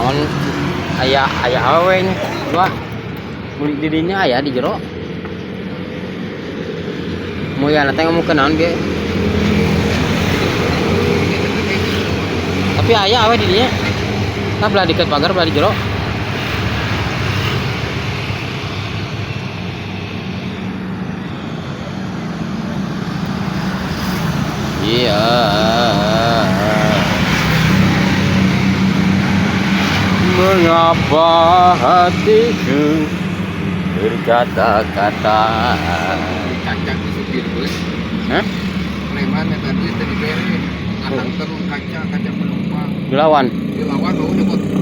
naon aya awewe nya dua mun di dinya aya di jero moya na teh ngomong kenaon ge tapi aya awe di dinya nah belah deket pagar belah di jero iya mengapa hatiku berkata-kata kaca di supir bus hah? preman yang tadi bere ngasang terus kaca penumpang Dilawan dilawan mau nyebut